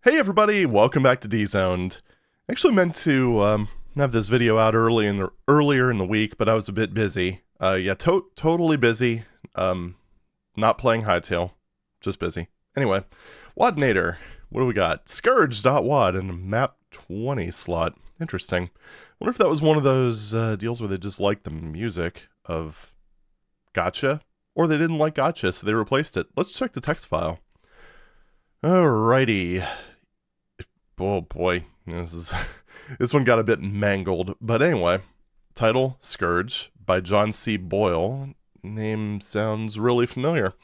Hey everybody, welcome back to D-Zoned. I actually meant to have this video out earlier in the week, but I was a bit busy. Totally busy. Not playing Hightail, just busy. Anyway, WADnator. What do we got? SCOURGE.WAD in a map 20 slot. Interesting. Wonder if that was one of those deals where they just liked the music of Gotcha, or they didn't like Gotcha, so they replaced it. Let's check the text file. Alrighty. Oh boy, this one got a bit mangled. But anyway, title, Scourge, by John C. Boyle. Name sounds really familiar.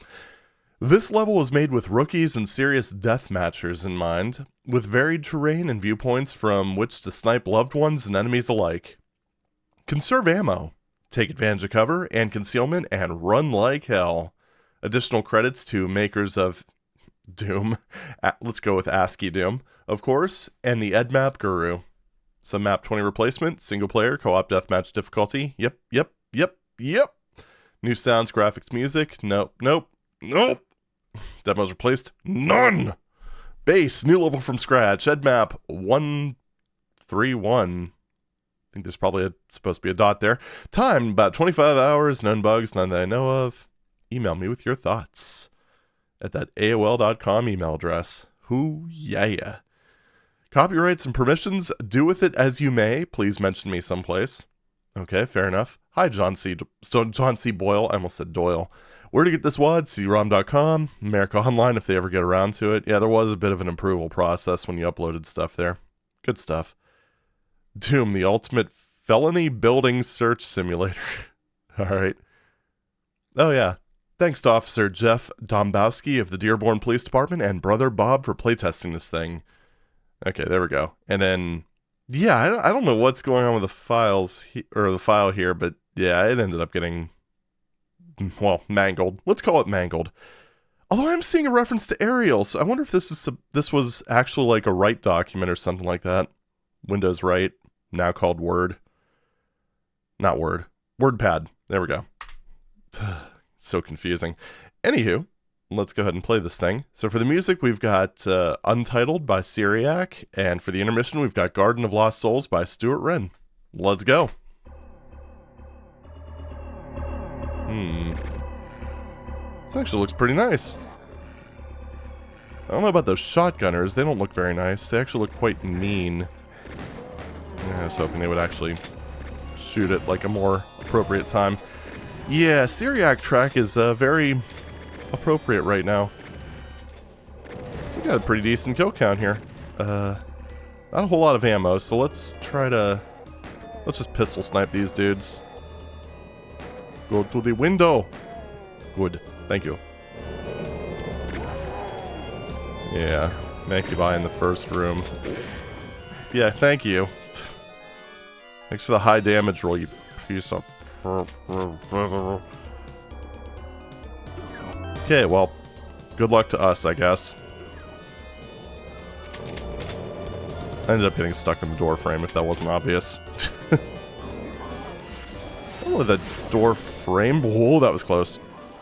This level was made with rookies and serious deathmatchers in mind, with varied terrain and viewpoints from which to snipe loved ones and enemies alike. Conserve ammo, take advantage of cover and concealment, and run like hell. Additional credits to makers of Doom, let's go with ASCII Doom, of course, and the EdMap Guru. Some map 20 replacement, single player, co-op deathmatch difficulty. Yep. New sounds, graphics, music. Nope. Demos replaced. None. Base, new level from scratch. EdMap 131. I think there's probably supposed to be a dot there. Time, about 25 hours. Known bugs, none that I know of. Email me with your thoughts at that AOL.com email address. Hoo yeah. Copyrights and permissions, do with it as you may. Please mention me someplace. Okay, fair enough. Hi, John C. Boyle. I almost said Doyle. Where to get this WAD? CD-ROM.com. America Online if they ever get around to it. Yeah, there was a bit of an approval process when you uploaded stuff there. Good stuff. Doom, the ultimate felony building search simulator. Alright. Oh yeah. Thanks to Officer Jeff Dombowski of the Dearborn Police Department and Brother Bob for playtesting this thing. Okay, there we go. And then, yeah, I don't know what's going on with the files, or the file here, but yeah, it ended up getting, well, mangled. Let's call it mangled. Although I'm seeing a reference to Arial, so I wonder if this was actually like a write document or something like that. Windows Write, now called Word. Not Word. WordPad. There we go. So confusing. Anywho, let's go ahead and play this thing. So for the music, we've got Untitled by Syriac, and for the intermission, we've got Garden of Lost Souls by Stuart Wren. Let's go. This actually looks pretty nice. I don't know about those shotgunners. They don't look very nice. They actually look quite mean. Yeah, I was hoping they would actually shoot at like a more appropriate time. Yeah, Syriac track is very appropriate right now. So we got a pretty decent kill count here. Not a whole lot of ammo, so let's just pistol snipe these dudes. Go to the window. Good, thank you. Yeah, make you buy in the first room. Yeah, thank you. Thanks for the high damage roll, you piece of... Okay, well, good luck to us, I guess. I ended up getting stuck in the door frame, if that wasn't obvious. I don't know the door frame, whoa, that was close,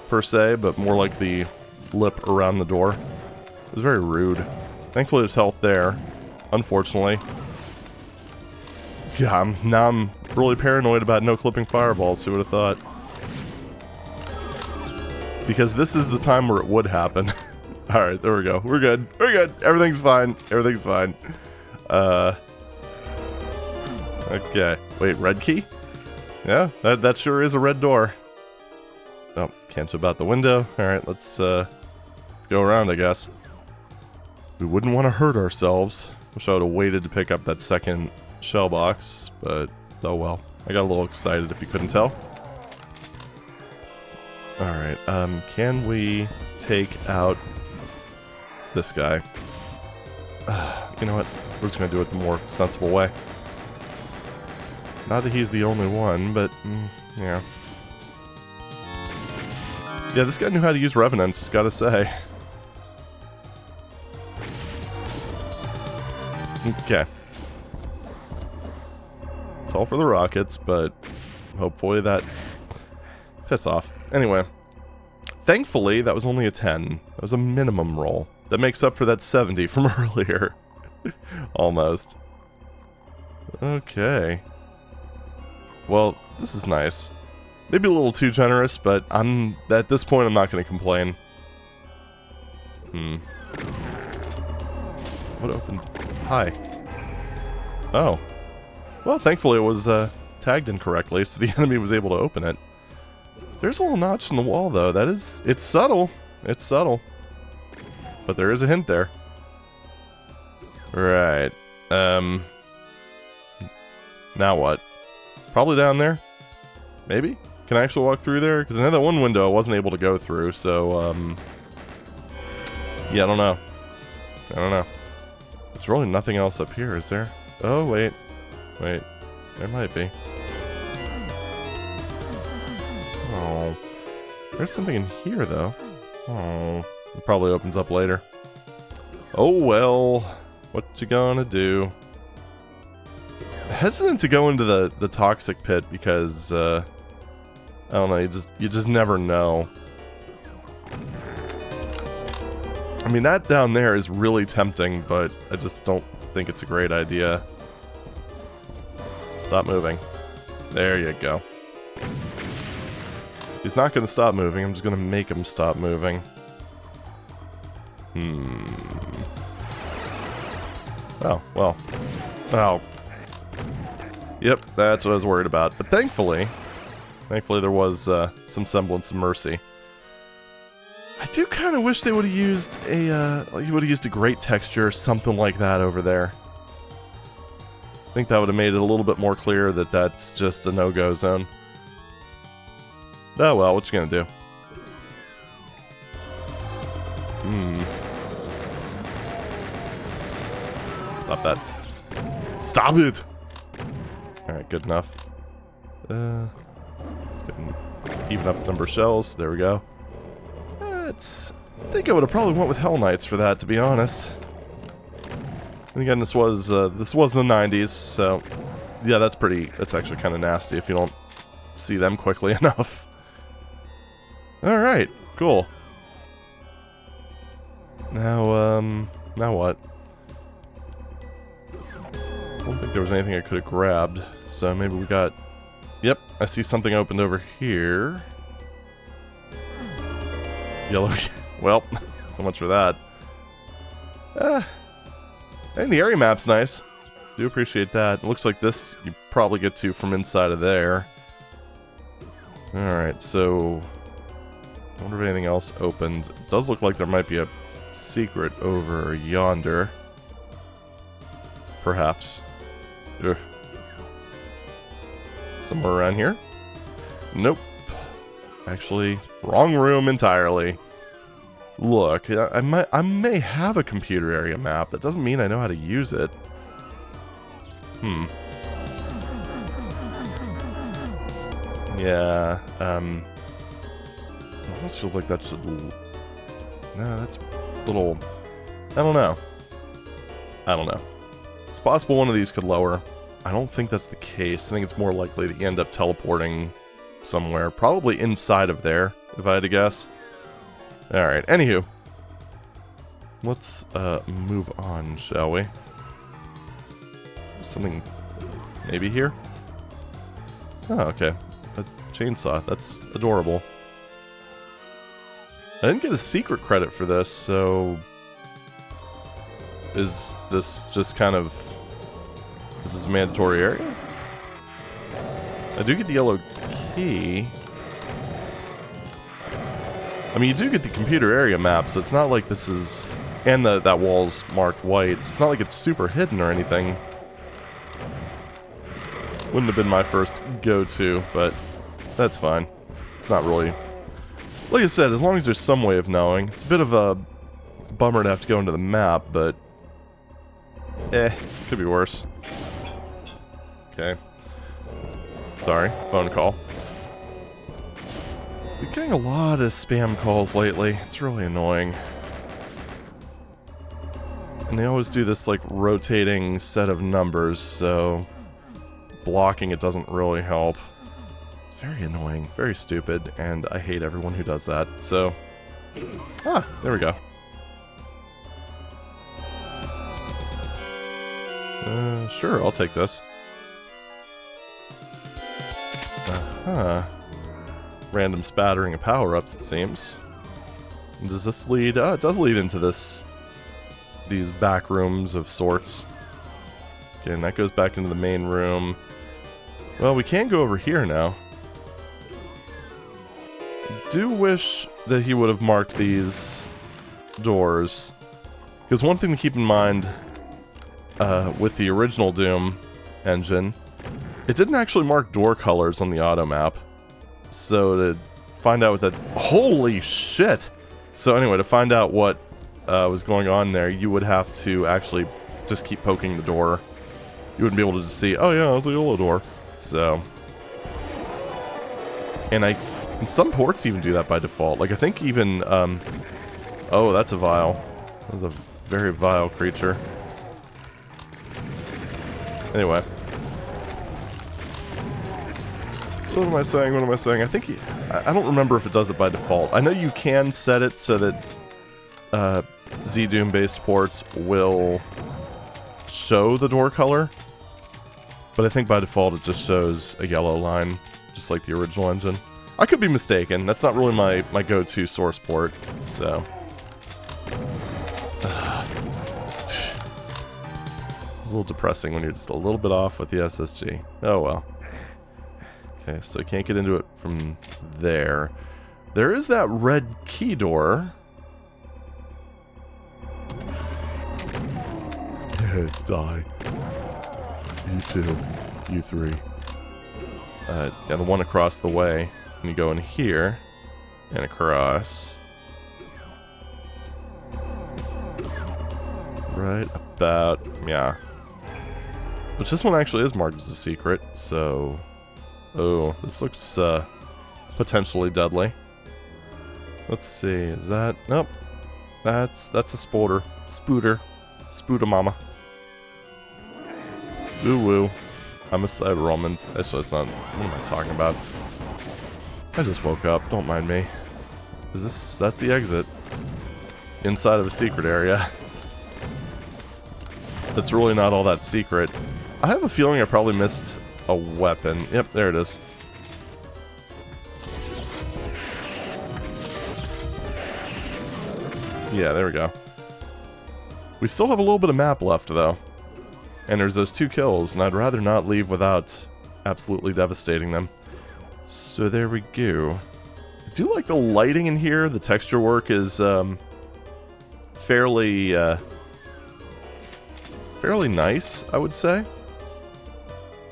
per se, but more like the lip around the door. It was very rude. Thankfully there's health there, unfortunately. Yeah, now I'm really paranoid about no clipping fireballs, who would have thought? Because this is the time where it would happen. Alright, there we go. We're good. Everything's fine. Okay. Wait, red key? Yeah, that sure is a red door. Oh, can't jump out the window. Alright, let's go around, I guess. We wouldn't want to hurt ourselves. Wish I would have waited to pick up that second shell box, but oh well. I got a little excited if you couldn't tell. Alright, can we take out this guy? You know what? We're just gonna do it the more sensible way. Not that he's the only one, but, yeah. Yeah, this guy knew how to use Revenants, gotta say. Okay. It's all for the rockets, but hopefully that... Piss off. Anyway. Thankfully, that was only a 10. That was a minimum roll. That makes up for that 70 from earlier. Almost. Okay. Well, this is nice. Maybe a little too generous, but at this point I'm not going to complain. What opened? Hi. Oh. Well, thankfully it was tagged incorrectly, so the enemy was able to open it. There's a little notch in the wall, though. It's subtle. It's subtle. But there is a hint there. Right. Now what? Probably down there? Maybe? Can I actually walk through there? Because I know that one window I wasn't able to go through, so, yeah, I don't know. I don't know. There's really nothing else up here, is there? Oh, wait. Wait. There might be. Oh. There's something in here, though. Oh. It probably opens up later. Oh, well. What you gonna do? Hesitant to go into the toxic pit because, I don't know, you just never know. I mean, that down there is really tempting, but I just don't think it's a great idea. Stop moving. There you go. He's not going to stop moving, I'm just going to make him stop moving. Oh, well. Oh. Yep, that's what I was worried about. But thankfully there was some semblance of mercy. I do kind of wish they would have used a great texture or something like that over there. I think that would have made it a little bit more clear that that's just a no-go zone. Oh well, what you gonna do? Stop that. Stop it! Alright, good enough. Let's go and even up the number of shells. There we go. I think I would have probably went with Hell Knights for that, to be honest. And again, this was the 90s, so yeah, that's actually kind of nasty if you don't see them quickly enough. Alright, cool. Now what? I don't think there was anything I could have grabbed, so maybe we got... Yep, I see something opened over here. Yellow... Well, so much for that. And the area map's nice. Do appreciate that. It looks like this you probably get to from inside of there. Alright, so... I wonder if anything else opened. It does look like there might be a secret over yonder. Perhaps. Ugh. Somewhere around here? Nope. Actually, wrong room entirely. Look, I may have a computer area map. That doesn't mean I know how to use it. Yeah, almost feels like that should... No, that's a little... I don't know. It's possible one of these could lower. I don't think that's the case. I think it's more likely that you end up teleporting somewhere. Probably inside of there, if I had to guess. Alright, anywho. Let's move on, shall we? Something maybe here? Oh, okay. A chainsaw. That's adorable. I didn't get a secret credit for this, so... Is this just kind of... Is this a mandatory area? I do get the yellow key. I mean, you do get the computer area map, so it's not like this is... And that wall's marked white, so it's not like it's super hidden or anything. Wouldn't have been my first go-to, but that's fine. It's not really... Like I said, as long as there's some way of knowing. It's a bit of a bummer to have to go into the map, but... could be worse. Okay. Sorry, phone call. We're getting a lot of spam calls lately. It's really annoying. And they always do this, like, rotating set of numbers, so... blocking it doesn't really help. It's very annoying, very stupid, and I hate everyone who does that, so... Ah, there we go. Sure, I'll take this. Random spattering of power-ups, it seems. And does this lead? It does lead into these back rooms of sorts. Okay, and that goes back into the main room. Well, we can go over here now. I do wish that he would have marked these doors. Because one thing to keep in mind with the original Doom engine, it didn't actually mark door colors on the auto map. So to find out what that... Holy shit! So anyway, to find out what was going on there, you would have to actually just keep poking the door. You wouldn't be able to just see, oh yeah, it's a yellow door. So... And some ports even do that by default. Like, I think even... oh, that's a Vile. That's a very vile creature. Anyway. What am I saying? What am I saying? I think I don't remember if it does it by default. I know you can set it so that Z-Doom based ports will show the door color, but I think by default it just shows a yellow line, just like the original engine. I could be mistaken. That's not really my go-to source port, so... It's a little depressing when you're just a little bit off with the SSG. Oh well. Okay, so I can't get into it from there. There is that red key door. Die. You two. You three. And the one across the way. And you go in here. And across. Right about... yeah. Which this one actually is marked as a secret, so... Oh, this looks potentially deadly. Let's see, is that... Nope. That's a spooter. Spooter mama. Ooh woo. I'm a Cyber Almond. Actually, that's not... What am I talking about? I just woke up, don't mind me. Is this... That's the exit. Inside of a secret area. That's really not all that secret. I have a feeling I probably missed a weapon. Yep, there it is. Yeah, there we go. We still have a little bit of map left, though. And there's those 2 kills, and I'd rather not leave without absolutely devastating them. So there we go. I do like the lighting in here. The texture work is fairly nice, I would say.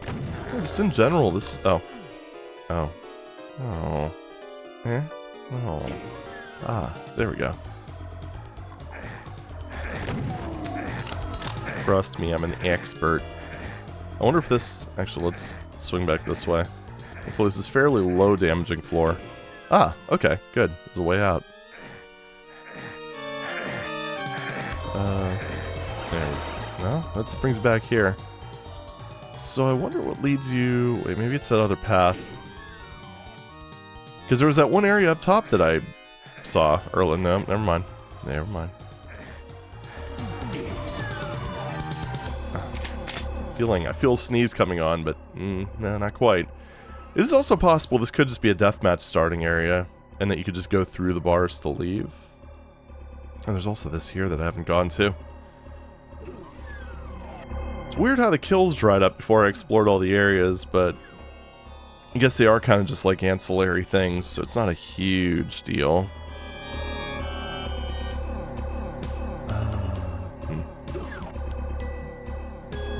Yeah, just in general, this... Oh. Oh. Oh. Eh? Oh. Ah, there we go. Trust me, I'm an expert. I wonder if this... Actually, let's swing back this way. Hopefully this is fairly low damaging floor. Ah, okay, good. There's a way out. There. No, that just brings back here. So I wonder what leads you... Wait, maybe it's that other path. Because there was that one area up top that I saw earlier. No, never mind. Never mind. I feel a sneeze coming on, but no, not quite. It is also possible this could just be a deathmatch starting area, and that you could just go through the bars to leave. And there's also this here that I haven't gone to. It's weird how the kills dried up before I explored all the areas, but I guess they are kind of just like ancillary things, so it's not a huge deal.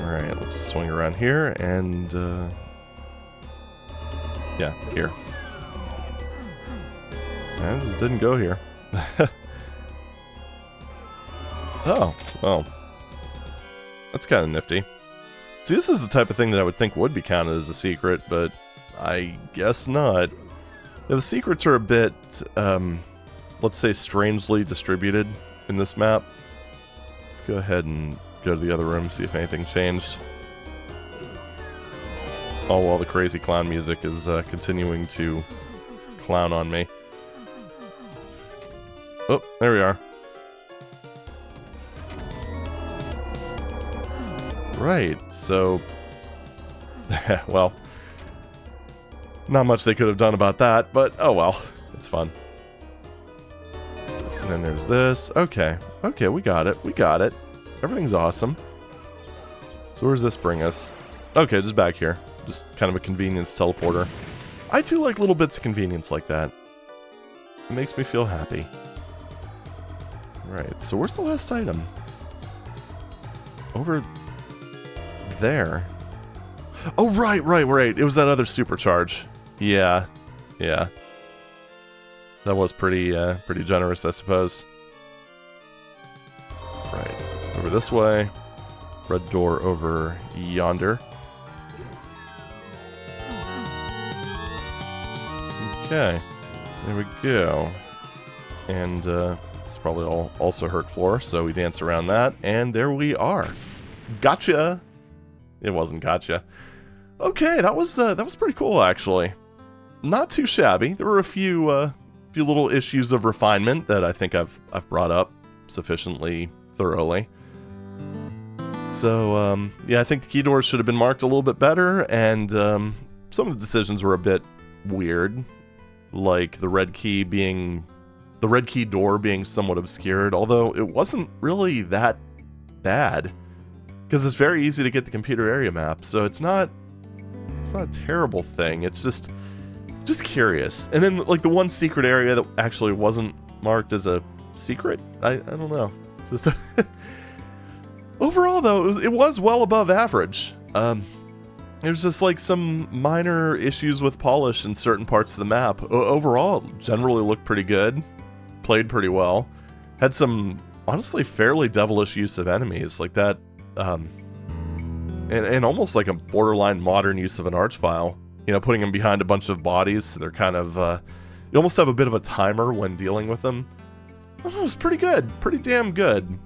Alright, let's just swing around here, and, yeah, here. I just didn't go here. Oh, well. That's kind of nifty. See, this is the type of thing that I would think would be counted as a secret, but I guess not. Yeah, the secrets are a bit, let's say, strangely distributed in this map. Let's go ahead and go to the other room, see if anything changed. All while the crazy clown music is continuing to clown on me. Oh, there we are. Right, so... well... not much they could have done about that, but oh well. It's fun. And then there's this. Okay. Okay, we got it. We got it. Everything's awesome. So where does this bring us? Okay, just back here. Just kind of a convenience teleporter. I do like little bits of convenience like that. It makes me feel happy. Right, so where's the last item? Over there. Oh, right. It was that other supercharge. Yeah. Yeah. That was pretty generous, I suppose. Right. Over this way. Red door over yonder. Okay. There we go. And it's probably all also hurt floor, so we dance around that, and there we are. Gotcha! It wasn't gotcha. Okay, that was pretty cool, actually. Not too shabby. There were a few little issues of refinement that I think I've brought up sufficiently thoroughly. So yeah, I think the key doors should have been marked a little bit better, and some of the decisions were a bit weird, like the red key door being somewhat obscured. Although it wasn't really that bad, because it's very easy to get the computer area map, so it's not a terrible thing. It's just curious. And then like the one secret area that actually wasn't marked as a secret, I don't know. Just overall though, it was well above average. There's just like some minor issues with polish in certain parts of the map. Overall, generally looked pretty good. Played pretty well. Had some honestly fairly devilish use of enemies like that. And almost like a borderline modern use of an archvile. You know, putting them behind a bunch of bodies, so they're kind of, you almost have a bit of a timer when dealing with them. Oh, it was pretty good. Pretty damn good.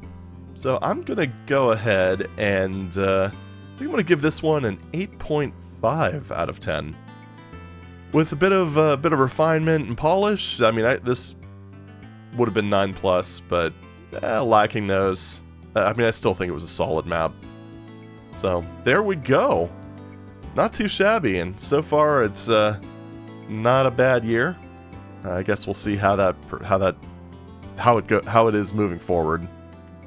So I'm going to go ahead and, I think I'm going to give this one an 8.5 out of 10. With a bit of refinement and polish, I mean, this would have been 9+, but lacking those. I mean, I still think it was a solid map. So, there we go. Not too shabby, and so far it's not a bad year. I guess we'll see how it is moving forward.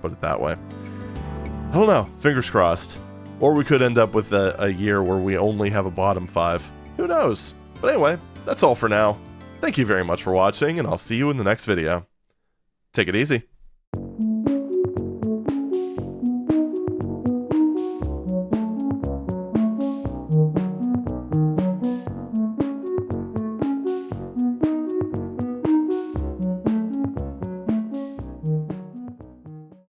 Put it that way. I don't know. Fingers crossed. Or we could end up with a year where we only have a bottom 5. Who knows? But anyway, that's all for now. Thank you very much for watching, and I'll see you in the next video. Take it easy.